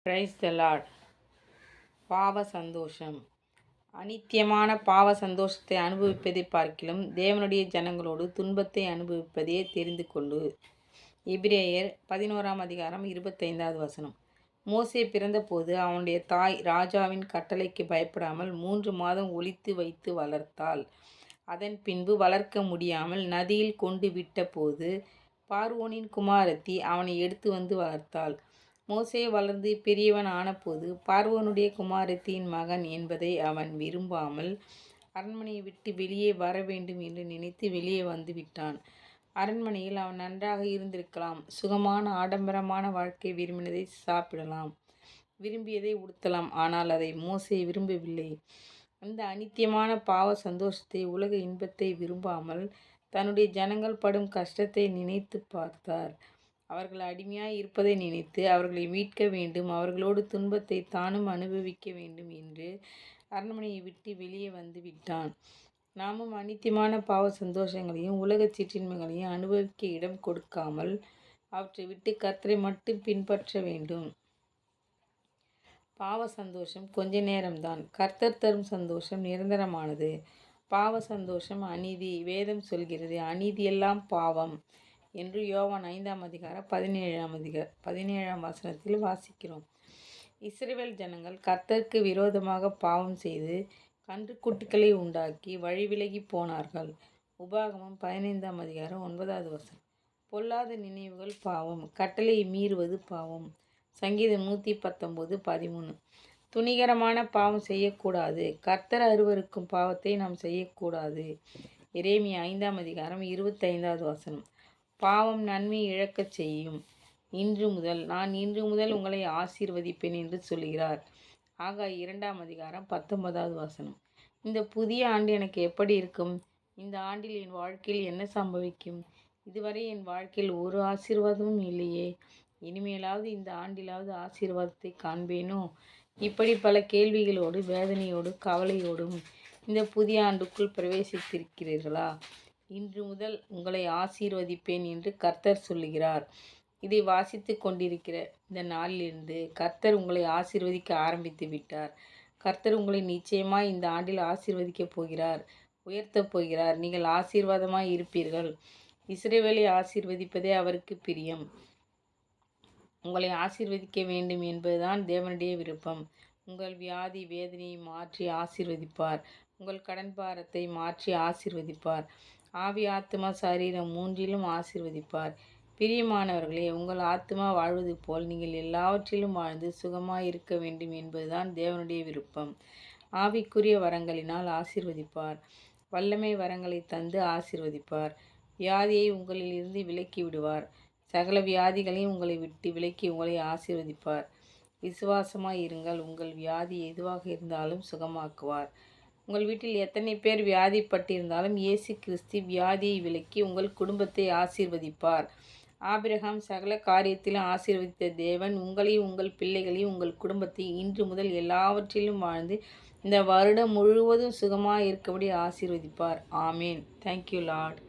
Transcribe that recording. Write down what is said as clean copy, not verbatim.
Praise the Lord. பாவ சந்தோஷம். அநித்தியமான பாவ சந்தோஷத்தை அனுபவிப்பதை பார்க்கிலும் தேவனுடைய ஜனங்களோடு துன்பத்தை அனுபவிப்பதே தெரிந்து கொண்டு. எபிரேயர் 11:25. மோசே பிறந்தபோது அவனுடைய தாய் ராஜாவின் கட்டளைக்கு பயப்படாமல் 3 மாதம் ஒளித்து வைத்து வளர்த்தாள். அதன் பின்பு வளர்க்க முடியாமல் நதியில் கொண்டு விட்ட போது பார்வோனின் குமாரத்தி அவனை எடுத்து வந்து வளர்த்தாள். மோசே வளர்ந்து பெரியவன் ஆனபோது பார்வோனுடைய குமாரத்தியின் மகன் என்பதை அவன் விரும்பாமல் அரண்மனையை விட்டு வெளியே வர வேண்டும் என்று நினைத்து வெளியே வந்து விட்டான். அரண்மனையில் அவன் நன்றாக இருந்திருக்கலாம். சுகமான ஆடம்பரமான வாழ்க்கை, விரும்பினதை சாப்பிடலாம், விரும்பியதை உடுத்தலாம். ஆனால் அதை மோசே விரும்பவில்லை. அந்த அநித்தியமான பாவ சந்தோஷத்தை, உலக இன்பத்தை விரும்பாமல் தன்னுடைய ஜனங்கள் படும் கஷ்டத்தை நினைத்து பார்த்தார். அவர்கள் அடிமையாய் இருப்பதை நினைத்து அவர்களை மீட்க வேண்டும், அவர்களோடு துன்பத்தை தானும் அனுபவிக்க வேண்டும் என்று அரண்மனையை விட்டு வெளியே வந்து விட்டான். நாமும் அநித்தியமான பாவ சந்தோஷங்களையும் உலக சிற்றின்மைகளையும் அனுபவிக்க இடம் கொடுக்காமல் அவற்றை விட்டு கர்த்தரை மட்டும் பின்பற்ற வேண்டும். பாவ சந்தோஷம் கொஞ்ச நேரம்தான். கர்த்தர் தரும் சந்தோஷம் நிரந்தரமானது. பாவ சந்தோஷம் அநீதி. வேதம் சொல்கிறது, அநீதியெல்லாம் பாவம் என்று யோவான் 5:17 வாசிக்கிறோம். இஸ்ரவேல் ஜனங்கள் கர்த்தருக்கு விரோதமாக பாவம் செய்து கன்றுக்குட்டிகளை உண்டாக்கி வழி விலகி போனார்கள். உபாகமம் 15:9. பொல்லாத நினைவுகள் பாவம், கட்டளையை மீறுவது பாவம். சங்கீதம் 119:13. துணிகரமான பாவம் செய்யக்கூடாது. கர்த்தர் அருவருக்கும் பாவத்தை நாம் செய்யக்கூடாது. எரேமியா 5:25. பாவம் நன்மை இழக்கச் செய்யும். நான் இன்று முதல் உங்களை ஆசீர்வதிப்பேன் என்று சொல்கிறார். ஆகாய் 2:19. இந்த புதிய ஆண்டு எனக்கு எப்படி இருக்கும்? இந்த ஆண்டில் என் வாழ்க்கையில் என்ன சம்பவிக்கும்? இதுவரை என் வாழ்க்கையில் ஒரு ஆசீர்வாதமும் இல்லையே. இனிமேலாவது இந்த ஆண்டிலாவது ஆசீர்வாதத்தை காண்பேனோ? இப்படி பல கேள்விகளோடு, வேதனையோடு, கவலையோடும் இந்த புதிய ஆண்டுக்குள் பிரவேசித்திருக்கிறீர்களா? இன்று முதல் உங்களை ஆசீர்வதிப்பேன் என்று கர்த்தர் சொல்லுகிறார். இதை வாசித்து கொண்டிருக்கிற இந்த நாளிலிருந்து கர்த்தர் உங்களை ஆசீர்வதிக்க ஆரம்பித்து விட்டார். கர்த்தர் உங்களை நிச்சயமாய் இந்த ஆண்டில் ஆசீர்வதிக்கப் போகிறார், உயர்த்தப் போகிறார். நீங்கள் ஆசீர்வாதமாய் இருப்பீர்கள். இஸ்ரவேலை ஆசீர்வதிப்பதே அவருக்கு பிரியம். உங்களை ஆசீர்வதிக்க வேண்டும் என்பதுதான் தேவனுடைய விருப்பம். உங்கள் வியாதி வேதனையை மாற்றி ஆசீர்வதிப்பார். உங்கள் கடன் பாரத்தை மாற்றி ஆசீர்வதிப்பார். ஆவி, ஆத்மா, சரீரம் மூன்றிலும் ஆசீர்வதிப்பார். பிரியமானவர்களே, உங்கள் ஆத்மா வாழ்வது போல் நீங்கள் எல்லாவற்றிலும் வாழ்ந்து சுகமாய் இருக்க வேண்டும் என்பதுதான் தேவனுடைய விருப்பம். ஆவிக்குரிய வரங்களினால் ஆசீர்வதிப்பார். வல்லமை வரங்களை தந்து ஆசீர்வதிப்பார். வியாதியை உங்களில் இருந்து விலக்கி விடுவார். சகல வியாதிகளையும் உங்களை விட்டு விலக்கி உங்களை ஆசீர்வதிப்பார். விசுவாசமாய் இருங்கள். உங்கள் வியாதி எதுவாக இருந்தாலும் சுகமாக்குவார். உங்கள் வீட்டில் எத்தனை பேர் வியாதிப்பட்டிருந்தாலும் இயேசு கிறிஸ்து வியாதியை விலக்கி உங்கள் குடும்பத்தை ஆசீர்வதிப்பார். ஆபிரகாம் சகல காரியத்திலும் ஆசீர்வதித்த தேவன் உங்களையும் உங்கள் பிள்ளைகளையும் உங்கள் குடும்பத்தை இன்று முதல் எல்லாவற்றிலும் வாழ்ந்து இந்த வருடம் முழுவதும் சுகமாக இருக்கபடி ஆசீர்வதிப்பார். ஆமேன். Thank you Lord.